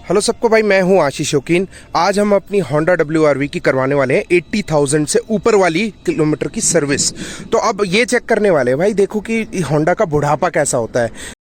Hello सबको भाई, मैं हूं आशीष शौकीन। आज हम अपनी होंडा WRV की करवाने वाले हैं 80,000 से ऊपर वाली किलोमीटर की सर्विस। तो अब ये चेक करने वाले हैं भाई, देखो कि होंडा का बुढ़ापा कैसा होता है।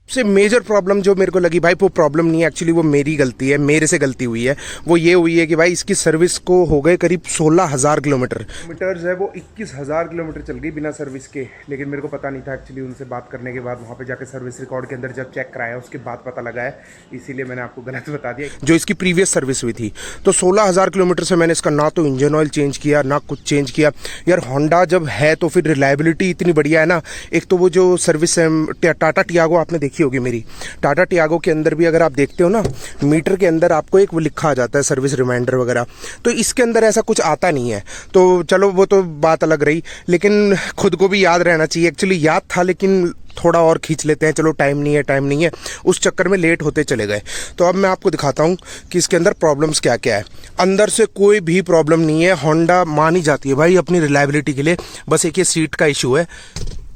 सबसे मेजर प्रॉब्लम जो मेरे को लगी भाई, वो प्रॉब्लम नहीं है एक्चुअली, वो मेरी गलती है, मेरे से गलती हुई है। वो ये हुई है कि भाई इसकी सर्विस को हो गए करीब 16,000 किलोमीटर है, वो 21,000 किलोमीटर चल गई बिना सर्विस के। लेकिन मेरे को पता नहीं था एक्चुअली, उनसे बात करने के बाद वहाँ पे जाकर सर्विस रिकॉर्ड के अंदर जब चेक कराया उसके बाद पता लगा है, इसीलिए मैंने आपको गलत बता दिया। जो इसकी प्रीवियस सर्विस हुई थी, तो 16,000 किलोमीटर से मैंने इसका ना तो इंजन ऑयल चेंज किया ना कुछ चेंज किया। यार होंडा जब है तो फिर रिलायबिलिटी इतनी बढ़िया है ना। एक तो वो जो सर्विस है टाटा टियागो आपने देखी होगी मेरी, टाटा टियागो के अंदर भी अगर आप देखते हो ना, मीटर के अंदर आपको एक वो लिखा आ जाता है सर्विस रिमाइंडर वगैरह। तो इसके अंदर ऐसा कुछ आता नहीं है। तो चलो वो तो बात अलग रही, लेकिन खुद को भी याद रहना चाहिए। एक्चुअली याद था लेकिन थोड़ा और खींच लेते हैं, चलो टाइम नहीं है, उस चक्कर में लेट होते चले गए। तो अब मैं आपको दिखाता हूँ कि इसके अंदर प्रॉब्लम्स क्या क्या है। अंदर से कोई भी प्रॉब्लम नहीं है, होंडा मानी जाती है भाई अपनी रिलायबिलिटी के लिए। बस एक ये सीट का इशू है,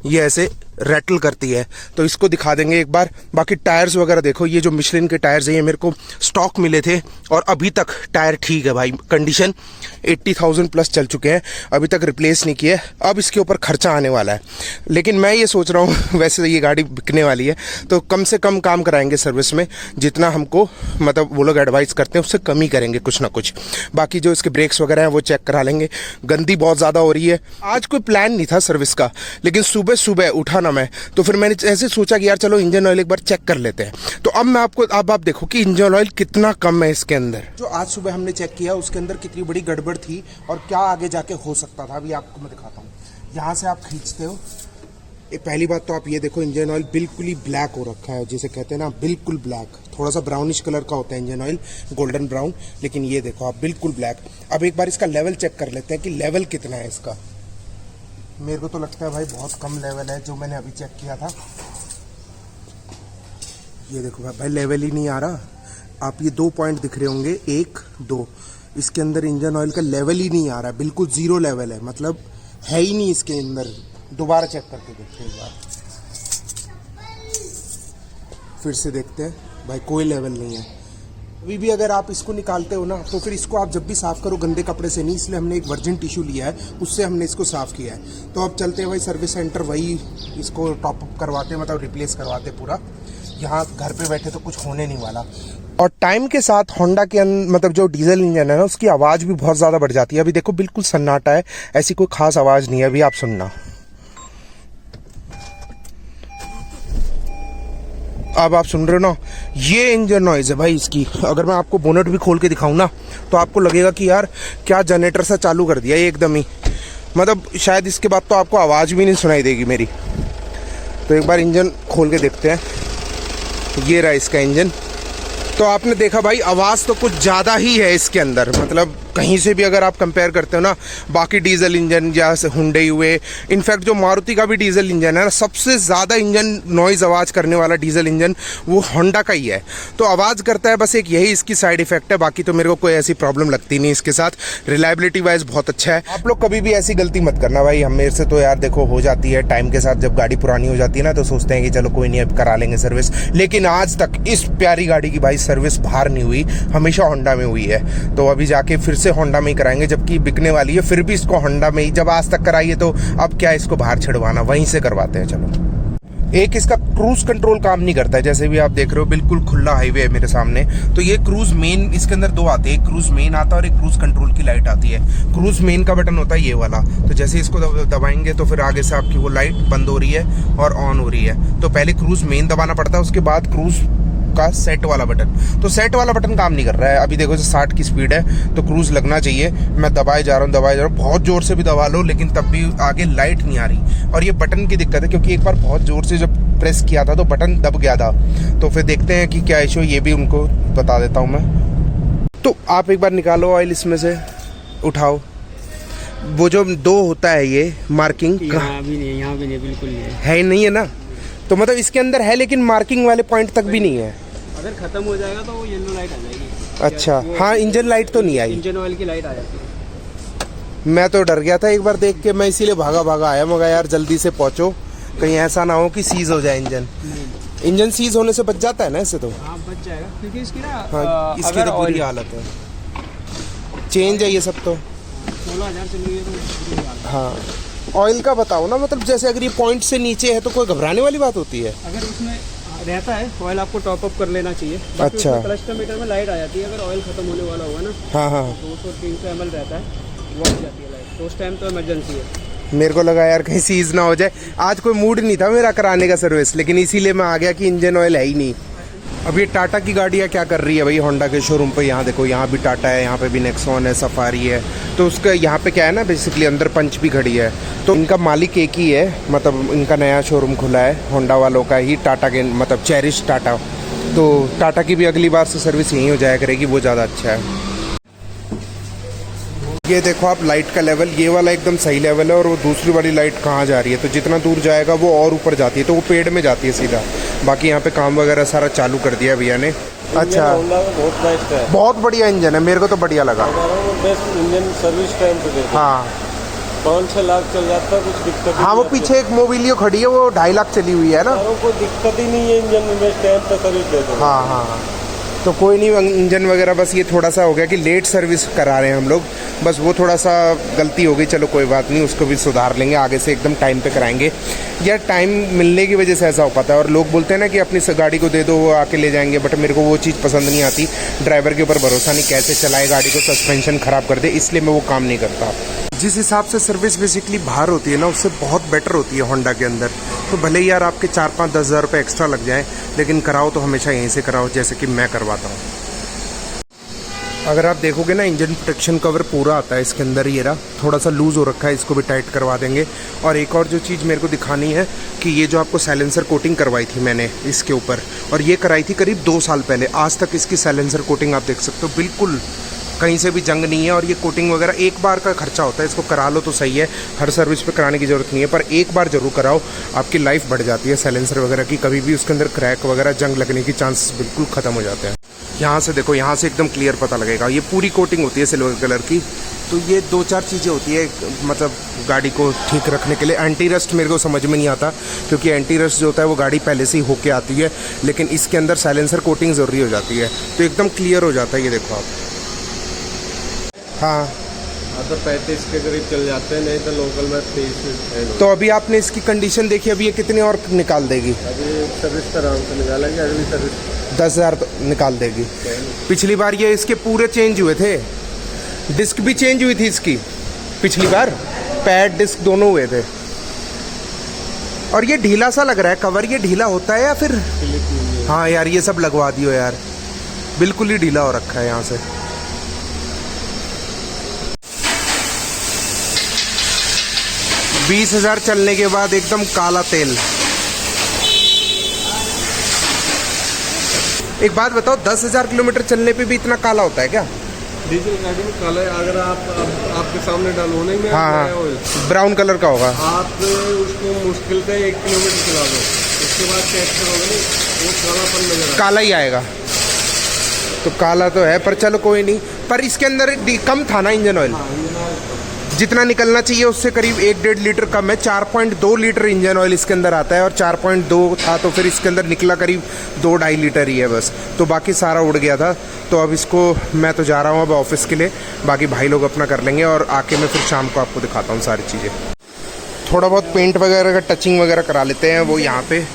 ये ऐसे रैटल करती है, तो इसको दिखा देंगे एक बार। बाकी टायर्स वगैरह देखो, ये जो मिशलिन के टायर्स हैं ये मेरे को स्टॉक मिले थे और अभी तक टायर ठीक है भाई। कंडीशन 80,000 प्लस चल चुके हैं, अभी तक रिप्लेस नहीं किए। अब इसके ऊपर खर्चा आने वाला है, लेकिन मैं ये सोच रहा हूँ वैसे ये गाड़ी बिकने वाली है तो कम से कम काम कराएंगे सर्विस में, जितना हमको मतलब वो लोग एडवाइस करते हैं उससे कम ही करेंगे कुछ ना कुछ। बाकी जो इसके ब्रेक्स वगैरह हैं वो चेक करा लेंगे। गंदी बहुत ज़्यादा हो रही है। आज कोई प्लान नहीं था सर्विस का, लेकिन सुबह सुबह उठा ना मैं, तो फिर मैंने ऐसे सोचा कि यार चलो इंजन ऑयल एक बार चेक कर लेते हैं। तो अब मैं आपको, अब आप देखो कि इंजन ऑयल कितना कम है इसके अंदर। जो आज सुबह हमने चेक किया उसके अंदर कितनी बड़ी गड़बड़ थी और क्या आगे जाके हो सकता था, अभी आपको मैं दिखाता हूँ। यहाँ से आप खींचते हो, पहली बात तो आप ये देखो इंजन ऑयल बिल्कुल ही ब्लैक हो रखा है, जिसे कहते हैं ना बिल्कुल ब्लैक। थोड़ा सा ब्राउनिश कलर का होता है इंजन ऑयल, गोल्डन ब्राउन, लेकिन ये देखो आप बिल्कुल ब्लैक। अब एक बार इसका लेवल चेक कर लेते हैं कि लेवल कितना है इसका। मेरे को तो लगता है भाई बहुत कम लेवल है जो मैंने अभी चेक किया था। ये देखो भाई लेवल ही नहीं आ रहा। आप ये 2 पॉइंट दिख रहे होंगे, 1 2, इसके अंदर इंजन ऑयल का लेवल ही नहीं आ रहा है, बिल्कुल जीरो लेवल है, मतलब है ही नहीं इसके अंदर। दोबारा चेक करके देखते हैं एक बार, फिर से देखते हैं भाई, कोई लेवल नहीं है। अभी भी अगर आप इसको निकालते हो ना तो फिर इसको आप जब भी साफ़ करो गंदे कपड़े से नहीं, इसलिए हमने एक वर्जिन टिश्यू लिया है, उससे हमने इसको साफ़ किया है। तो अब चलते हैं भाई सर्विस सेंटर, वही इसको टॉप अप करवाते, मतलब रिप्लेस करवाते पूरा। यहाँ घर पे बैठे तो कुछ होने नहीं वाला। और टाइम के साथ होंडा के मतलब जो डीजल इंजन है ना, उसकी आवाज़ भी बहुत ज़्यादा बढ़ जाती है। अभी देखो बिल्कुल सन्नाटा है, ऐसी कोई खास आवाज़ नहीं है। अभी आप सुनना, अब आप सुन रहे हो ना, ये इंजन नॉइज़ है भाई इसकी। अगर मैं आपको बोनेट भी खोल के दिखाऊं ना तो आपको लगेगा कि यार क्या जनरेटर सा चालू कर दिया एकदम ही, मतलब शायद इसके बाद तो आपको आवाज़ भी नहीं सुनाई देगी मेरी। तो एक बार इंजन खोल के देखते हैं। ये रहा इसका इंजन। तो आपने देखा भाई आवाज़ तो कुछ ज़्यादा ही है इसके अंदर, मतलब कहीं से भी अगर आप कंपेयर करते हो ना बाकी डीजल इंजन जैसे हुंडई हुए, इनफैक्ट जो मारुति का भी डीजल इंजन है ना, सबसे ज़्यादा इंजन नॉइज़ आवाज़ करने वाला डीजल इंजन वो होंडा का ही है। तो आवाज़ करता है, बस एक यही इसकी साइड इफेक्ट है। बाकी तो मेरे को कोई ऐसी प्रॉब्लम लगती नहीं इसके साथ। रिलायबिलिटी वाइज बहुत अच्छा है। आप लोग कभी भी ऐसी गलती मत करना भाई, हम मेरे से तो यार देखो हो जाती है टाइम के साथ। जब गाड़ी पुरानी हो जाती है ना तो सोचते हैं कि चलो कोई नहीं अब करा लेंगे सर्विस, लेकिन आज तक इस प्यारी गाड़ी की भाई सर्विस बाहर नहीं हुई, हमेशा होंडा में हुई है। तो अभी जाके फिर से होंडा में ही कराएंगे, जबकि बिकने वाली है, फिर भी इसको होंडा में ही। जब आज तक कराई है तो अब क्या इसको बाहर छिड़वाना, वहीं से करवाते हैं। चलो, एक इसका क्रूज कंट्रोल काम नहीं करता है, जैसे भी आप देख रहे हो बिल्कुल खुला हाईवे है मेरे सामने। तो ये क्रूज मेन, इसके अंदर 2 आते हैं, एक क्रूज मेन आता है और एक क्रूज कंट्रोल की लाइट आती है। क्रूज मेन का बटन होता है ये वाला, तो जैसे इसको दबाएंगे तो फिर आगे से आपकी वो लाइट बंद हो रही है और ऑन हो रही है। तो पहले क्रूज मेन दबाना पड़ता है, उसके बाद क्रूज का सेट वाला बटन। तो सेट वाला बटन काम नहीं कर रहा है। अभी देखो 60 की स्पीड है तो क्रूज लगना चाहिए, मैं दबाए जा रहा हूँ, बहुत जोर से भी दबा लो लेकिन तब भी आगे लाइट नहीं आ रही। और ये बटन की दिक्कत है, क्योंकि एक बार बहुत जोर से जब प्रेस किया था तो बटन दब गया था। तो फिर देखते हैं कि क्या इशू, ये भी उनको बता देता हूँ मैं। तो आप एक बार निकालो ऑयल इसमें से, उठाओ। वो जो 2 होता है ये मार्किंग, यहाँ भी नहीं बिल्कुल नहीं है ही नहीं है ना। तो मतलब इसके अंदर है लेकिन मार्किंग वाले पॉइंट तक भी नहीं है। अगर खत्म हो जाएगा तो वो येलो लाइट आ जाएगी। अच्छा, हाँ इंजन लाइट तो नहीं आई, इंजन ऑयल की लाइट आ जाती है। मैं तो डर गया था एक बार देख के, मैं इसीलिए भागा आया। मगर यार जल्दी से पहुंचो, कहीं ऐसा ना हो कि सीज हो जाए इंजन। इंजन सीज होने से बच जाता है ना ऐसे तो? हाँ बच जाएगा, क्योंकि इसकी ना हाँ, इसकी अगर तो बुरी ऑयल हालत है। चेंज है ये सब तो। 16,000 चली गई तो बुरी हालत है। हाँ, ऑयल का बताओ ना, मतलब जैसे अगर ये पॉइंट से नीचे है तो कोई घबराने वाली बात होती है? अगर उसमें रहता है ऑयल आपको टॉप अप कर लेना चाहिए। अच्छा। क्लस्टर में लाइट आ जाती है, अगर ऑयल खत्म होने वाला होगा ना, हाँ हाँ, 200-300 ml रहता है, वो आ जाती है लाइट, तो उस टाइम तो इमरजेंसी है। मेरे को लगा यार कहीं सीज ना हो जाए। आज कोई मूड नहीं था मेरा कराने का सर्विस, लेकिन इसीलिए मैं आ गया कि इंजन ऑयल है ही नहीं। अब ये टाटा की गाड़ियाँ क्या कर रही है भाई होंडा के शोरूम पे, यहाँ देखो, यहाँ भी टाटा है, यहाँ पे भी नेक्सॉन है, सफारी है। तो उसका यहाँ पे क्या है ना, बेसिकली अंदर पंच भी खड़ी है। तो इनका मालिक एक ही है, मतलब इनका नया शोरूम खुला है होंडा वालों का ही, टाटा के, मतलब चेरिश टाटा। तो टाटा की भी अगली बार से सर्विस यहीं हो जाया करेगी, वो ज़्यादा अच्छा है। ये देखो आप लाइट का लेवल, ये वाला एकदम सही लेवल है, और वो दूसरी वाली लाइट कहाँ जा रही है, तो जितना दूर जाएगा वो और ऊपर जाती है, तो वो पेड़ में जाती है सीधा। बाकी यहाँ पे काम वगैरह सारा चालू कर दिया भैया ने। अच्छा, बहुत बेस्ट है, बहुत बढ़िया इंजन है, मेरे को तो बढ़िया लगा। बेस्ट इंजन सर्विस टाइम पे देते हैं। हाँ 5-6 लाख चल जाता है, कुछ दिक्कत हाँ, वो पीछे एक मोबिलियो खड़ी है, वो 2.5 लाख चली हुई है ना। कोई दिक्कत ही नहीं है इंजन में, बेस्ट टाइम पे सर्विस देते हैं। हाँ हाँ, तो कोई नहीं, इंजन वगैरह बस ये थोड़ा सा हो गया कि लेट सर्विस करा रहे हैं हम लोग, बस वो थोड़ा सा गलती हो गई। चलो कोई बात नहीं, उसको भी सुधार लेंगे, आगे से एकदम टाइम पे कराएंगे। यार टाइम मिलने की वजह से ऐसा हो पाता है, और लोग बोलते हैं ना कि अपनी गाड़ी को दे दो, वो आके ले जाएंगे, बट मेरे को वो चीज़ पसंद नहीं आती। ड्राइवर के ऊपर भरोसा नहीं, कैसे चलाए गाड़ी को, सस्पेंशन ख़राब कर दे, इसलिए मैं वो काम नहीं करता। जिस हिसाब से सर्विस बेसिकली बाहर होती है ना, उससे बहुत बेटर होती है होंडा के अंदर। तो भले ही यार आपके 4-5-10 हज़ार रुपये एक्स्ट्रा लग जाए, लेकिन कराओ तो हमेशा यहीं से कराओ, जैसे कि मैं करवाता हूँ। अगर आप देखोगे ना, इंजन प्रोटेक्शन कवर पूरा आता है इसके अंदर। ये रहा, थोड़ा सा लूज़ हो रखा है, इसको भी टाइट करवा देंगे। और एक और जो चीज़ मेरे को दिखानी है कि ये जो आपको साइलेंसर कोटिंग करवाई थी मैंने इसके ऊपर, और ये कराई थी करीब 2 साल पहले, आज तक इसकी साइलेंसर कोटिंग आप देख सकते हो, बिल्कुल कहीं से भी जंग नहीं है। और ये कोटिंग वगैरह एक बार का खर्चा होता है, इसको करा लो तो सही है, हर सर्विस पे कराने की ज़रूरत नहीं है, पर एक बार ज़रूर कराओ, आपकी लाइफ बढ़ जाती है साइलेंसर वगैरह की। कभी भी उसके अंदर क्रैक वगैरह, जंग लगने की चांसेस बिल्कुल ख़त्म हो जाते हैं। यहाँ से देखो, यहाँ से एकदम क्लियर पता लगेगा, ये पूरी कोटिंग होती है सिल्वर कलर की। तो ये 2-4 चीज़ें होती है मतलब गाड़ी को ठीक रखने के लिए। एंटी रस्ट मेरे को समझ में नहीं आता, क्योंकि एंटी रस्ट जो होता है वो गाड़ी पहले से ही होके आती है, लेकिन इसके अंदर साइलेंसर कोटिंग ज़रूरी हो जाती है, तो एकदम क्लियर हो जाता है। ये देखो आप, हाँ तो 35 के करीब चल जाते हैं, नहीं तो लोकल में 30 है। तो अभी आपने इसकी कंडीशन देखी, अभी ये कितने और निकाल देगी? अभी सर्विस आराम से निकालेंगे, अगली सर्विस 10,000 तो निकाल देगी। पिछली बार ये इसके पूरे चेंज हुए थे, डिस्क भी चेंज हुई थी इसकी पिछली बार, पैड डिस्क दोनों हुए थे। और ये ढीला सा लग रहा है कवर, ये ढीला होता है या फिर? हाँ यार, ये सब लगवा दियो यार, बिल्कुल ही ढीला हो रखा है यहाँ से। बीस 20,000 चलने के बाद एकदम काला तेल। एक बात बताओ, 10,000 किलोमीटर चलने पे भी इतना काला होता है क्या? डीजल गाड़ी में काला है, अगर आपके सामने डालोने में हाँ, ब्राउन कलर का होगा। आप उसको मुश्किल से 1 किलोमीटर चला दो, उसके बाद चेक करोगे नहीं, वो कालापन नजर आएगा, काला ही आएगा। तो काला तो है, पर चलो कोई नहीं। पर इसके अंदर कम था ना इंजन ऑयल, जितना निकलना चाहिए उससे करीब 1-1.5 लीटर कम है। 4.2 लीटर इंजन ऑयल इसके अंदर आता है, और 4.2 था, तो फिर इसके अंदर निकला करीब 2-2.5 लीटर ही है बस, तो बाकी सारा उड़ गया था। तो अब इसको मैं तो जा रहा हूँ अब ऑफिस के लिए, बाकी भाई लोग अपना कर लेंगे, और आके मैं फिर शाम को आपको दिखाता हूँ सारी चीज़ें। थोड़ा बहुत पेंट वगैरह का टचिंग वगैरह करा लेते हैं, वो यहाँ पे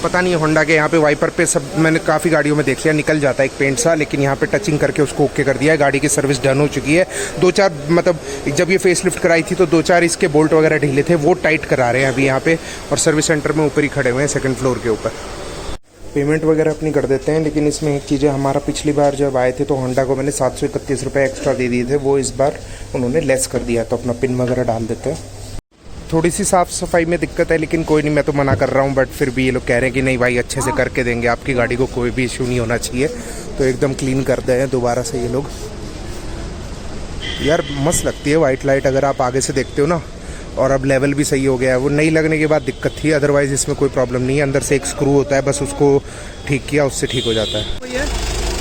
पता नहीं होंडा के यहाँ पे वाइपर पे सब मैंने काफ़ी गाड़ियों में देख लिया, निकल जाता है एक पेंट सा, लेकिन यहाँ पे टचिंग करके उसको ओके कर दिया है। गाड़ी की सर्विस डन हो चुकी है। 2-4 मतलब जब ये फेसलिफ्ट कराई थी तो 2-4 इसके बोल्ट वगैरह ढीले थे, वो टाइट करा रहे हैं अभी यहाँ पे, और सर्विस सेंटर में ऊपर ही खड़े हुए हैं, 2nd फ्लोर के ऊपर। पेमेंट वगैरह अपनी कर देते हैं, लेकिन इसमें एक चीज़ है, हमारा पिछली बार जब आए थे तो होंडा को मैंने 731 रुपये एक्स्ट्रा दे दिए थे, वो इस बार उन्होंने लेस कर दिया, तो अपना पिन वगैरह डाल देते हैं। थोड़ी सी साफ़ सफाई में दिक्कत है, लेकिन कोई नहीं, मैं तो मना कर रहा हूँ, बट फिर भी ये लोग कह रहे हैं कि नहीं भाई अच्छे से करके देंगे, आपकी गाड़ी को कोई भी इशू नहीं होना चाहिए, तो एकदम क्लीन कर दे हैं दोबारा से ये लोग। यार मस्त लगती है वाइट लाइट, अगर आप आगे से देखते हो ना, और अब लेवल भी सही हो गया है। वो नहीं लगने के बाद दिक्कत थी, अदरवाइज़ इसमें कोई प्रॉब्लम नहीं है। अंदर से एक स्क्रू होता है, बस उसको ठीक किया उससे ठीक हो जाता है।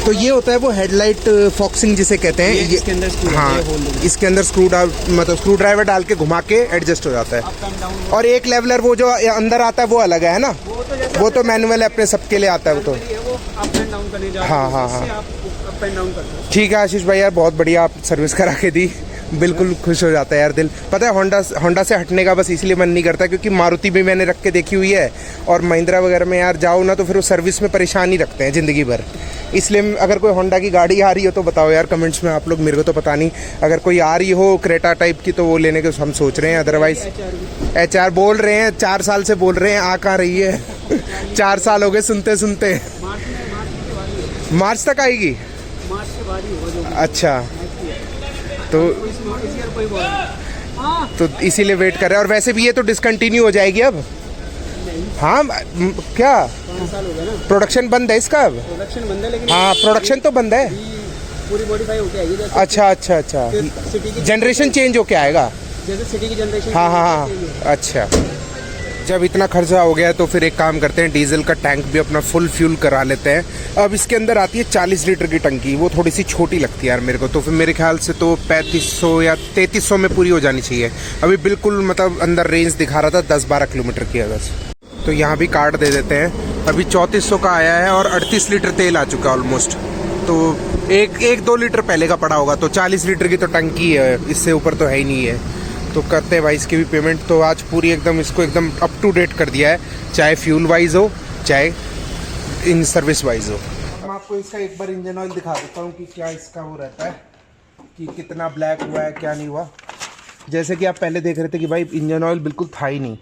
तो ये होता है वो हेडलाइट फॉक्सिंग जिसे कहते हैं, ये इसके अंदर हाँ, इसके अंदर स्क्रू ड्राइवर डाल के घुमा के एडजस्ट हो जाता है। और एक लेवलर वो जो अंदर आता है वो अलग है ना, वो तो जैसे वो तो मैनुअल है, अपने सबके लिए आता है वो तो। ये वो अप एंड डाउन करने जा रहे हाँ, हो, हाँ, इससे हाँ। आप अप एंड डाउन करते हो। ठीक है आशीष भाई यार, बहुत बढ़िया आप सर्विस करा के दी, बिल्कुल खुश हो जाता है यार दिल। पता है होंडा से हटने का बस इसलिए मन नहीं करता क्योंकि मारुति भी मैंने रख के देखी हुई है, और महिंद्रा वगैरह में यार जाओ ना तो फिर वो सर्विस में परेशान ही रखते हैं ज़िंदगी भर। इसलिए अगर कोई होंडा की गाड़ी आ रही हो तो बताओ यार कमेंट्स में आप लोग, मेरे को तो पता नहीं। अगर कोई आ रही हो क्रेटा टाइप की तो वो लेने के हम सोच रहे हैं, अदरवाइज HR बोल रहे हैं, 4 साल से बोल रहे हैं, आ कहाँ रही है 4 साल हो गए सुनते सुनते। मार्च तक आएगी? मार्च के बाद ही होगा जो अच्छा, तो इस ईयर कोई बोल हाँ तो इसीलिए वेट कर रहे हैं। और वैसे भी ये तो डिसकंटिन्यू हो जाएगी अब। हाँ क्या 5 साल हो गए ना, प्रोडक्शन बंद है इसका अब? प्रोडक्शन बंद है, लेकिन हाँ प्रोडक्शन तो बंद है। पूरी मॉडिफाई होके आएगी जैसे अच्छा सिटी की जनरेशन चेंज होके आएगा। जैसे सिटी की जनरेशन। हाँ अच्छा। जब इतना खर्चा हो गया तो फिर एक काम करते हैं, डीजल का टैंक भी अपना फुल फ्यूल करा लेते हैं। अब इसके अंदर आती है 40 लीटर की टंकी, वो थोड़ी सी छोटी लगती है यार मेरे को, तो फिर मेरे ख्याल से तो 3500 या 3300 में पूरी हो जानी चाहिए। अभी बिल्कुल मतलब अंदर रेंज दिखा रहा था 10-12 किलोमीटर की है बस। तो यहाँ भी कार्ड दे देते हैं। अभी 3400 का आया है और 38 लीटर तेल आ चुका है ऑलमोस्ट। तो 1-2 लीटर पहले का पड़ा होगा, तो 40 लीटर की तो टंकी है, इससे ऊपर तो है ही नहीं है। तो करते हैं भाई इसकी भी पेमेंट। तो आज पूरी एकदम इसको एकदम अप टू डेट कर दिया है, चाहे फ्यूल वाइज हो चाहे इन सर्विस वाइज हो। मैं आपको इसका एक बार इंजन ऑयल दिखा देता हूँ कि क्या इसका वो रहता है, कि कितना ब्लैक हुआ है क्या नहीं हुआ। जैसे कि आप पहले देख रहे थे कि भाई इंजन ऑयल बिल्कुल था ही नहीं,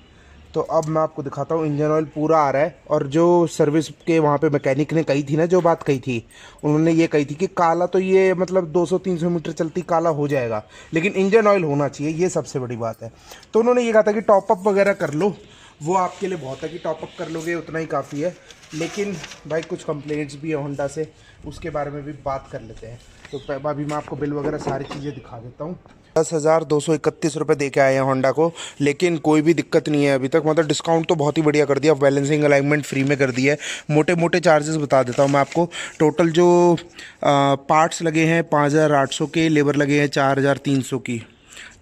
तो अब मैं आपको दिखाता हूँ इंजन ऑयल पूरा आ रहा है। और जो सर्विस के वहाँ पे मैकेनिक ने कही थी ना, जो बात कही थी, उन्होंने ये कही थी कि काला तो ये मतलब 200-300 मीटर चलती काला हो जाएगा, लेकिन इंजन ऑयल होना चाहिए, ये सबसे बड़ी बात है। तो उन्होंने ये कहा था कि टॉपअप वगैरह कर लो, वो आपके लिए बहुत है कि टॉपअप कर लोगे उतना ही काफ़ी है। लेकिन भाई कुछ कंप्लेंट्स भी है होंडा से, उसके बारे में भी बात कर लेते हैं। तो अभी मैं आपको बिल वगैरह सारी चीज़ें दिखा देता हूँ। 10,231 रुपये दे के आए हैं होंडा को, लेकिन कोई भी दिक्कत नहीं है अभी तक। मतलब डिस्काउंट तो बहुत ही बढ़िया कर दिया, बैलेंसिंग अलाइनमेंट फ्री में कर दिया है। मोटे मोटे चार्जेस बता देता हूँ मैं आपको। टोटल जो पार्ट्स लगे हैं 5,800 के, लेबर लगे हैं 4,300 की,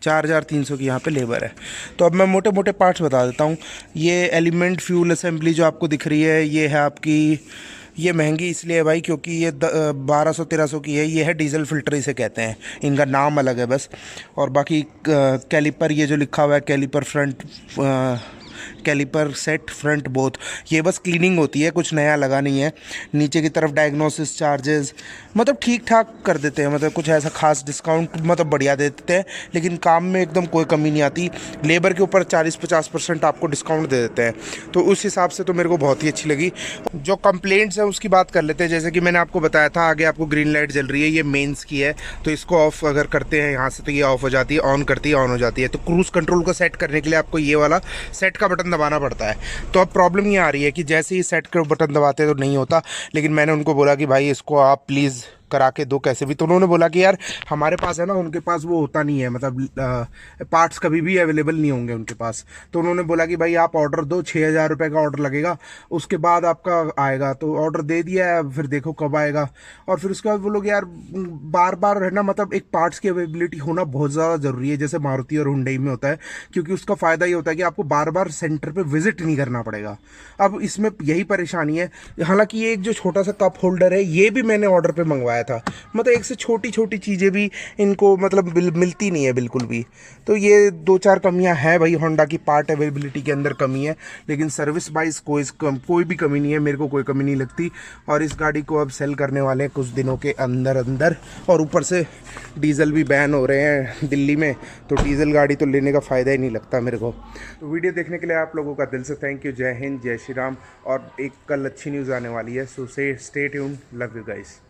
4,300 की यहाँ पे लेबर है। तो अब मैं मोटे मोटे पार्ट्स बता देता हूँ। ये एलिमेंट फ्यूल असेंबली जो आपको दिख रही है, ये है आपकी, ये महंगी इसलिए है भाई क्योंकि ये 1200-1300 की है। ये है डीजल फिल्टर इसे कहते हैं, इनका नाम अलग है बस। और बाकी कैलिपर, ये जो लिखा हुआ है caliper front, caliper set front both, ये बस क्लीनिंग होती है, कुछ नया लगा नहीं है। नीचे की तरफ डायग्नोसिस चार्जेस मतलब ठीक ठाक कर देते हैं, मतलब कुछ ऐसा खास डिस्काउंट मतलब बढ़िया दे देते हैं, लेकिन काम में एकदम कोई कमी नहीं आती। लेबर के ऊपर 40-50% आपको डिस्काउंट दे देते हैं, तो उस हिसाब से तो मेरे को बहुत ही अच्छी लगी। जो कंप्लेंट्स हैं उसकी बात कर लेते हैं। जैसे कि मैंने आपको बताया था, आगे आपको ग्रीन लाइट जल रही है, ये मेंस की है, तो इसको ऑफ अगर करते हैं यहाँ से तो ये ऑफ हो जाती है, ऑन करती है ऑन हो जाती है। तो क्रूज़ कंट्रोल को सेट करने के लिए आपको ये वाला सेट का बटन दबाना पड़ता है। तो अब प्रॉब्लम ये आ रही है कि जैसे ही सेट का बटन दबाते हैं तो नहीं होता, लेकिन मैंने उनको बोला कि भाई इसको आप प्लीज़ करा के दो कैसे भी। तो उन्होंने बोला कि यार हमारे पास है ना, उनके पास वो होता नहीं है, मतलब पार्ट्स कभी भी अवेलेबल नहीं होंगे उनके पास। तो उन्होंने बोला कि भाई आप ऑर्डर दो, 6,000 रुपये का ऑर्डर लगेगा, उसके बाद आपका आएगा। तो ऑर्डर दे दिया है, फिर देखो कब आएगा। और फिर उसके बाद वो लोग यार बार बार है ना, मतलब एक पार्ट्स की अवेलेबिलिटी होना बहुत ज़्यादा ज़रूरी है, जैसे मारुति और हुंडई में होता है, क्योंकि उसका फ़ायदा ये होता है कि आपको बार बार सेंटर पर विजिट नहीं करना पड़ेगा। अब इसमें यही परेशानी है। हालांकि ये एक जो छोटा सा कप होल्डर है, ये भी मैंने ऑर्डर पे मंगवाया था। मतलब एक से छोटी छोटी चीज़ें भी इनको मतलब मिलती नहीं है बिल्कुल भी। तो ये 2-4 कमियां हैं भाई, होंडा की पार्ट अवेलेबिलिटी के अंदर कमी है, लेकिन सर्विस वाइज कोई भी कमी नहीं है, मेरे को कोई कमी नहीं लगती। और इस गाड़ी को अब सेल करने वाले हैं कुछ दिनों के अंदर। और ऊपर से डीजल भी बैन हो रहे हैं दिल्ली में, तो डीजल गाड़ी तो लेने का फ़ायदा ही नहीं लगता मेरे को। तो वीडियो देखने के लिए आप लोगों का दिल से थैंक यू। जय हिंद, जय श्री राम। और एक कल अच्छी न्यूज़ आने वाली है, so stay tuned, love you guys.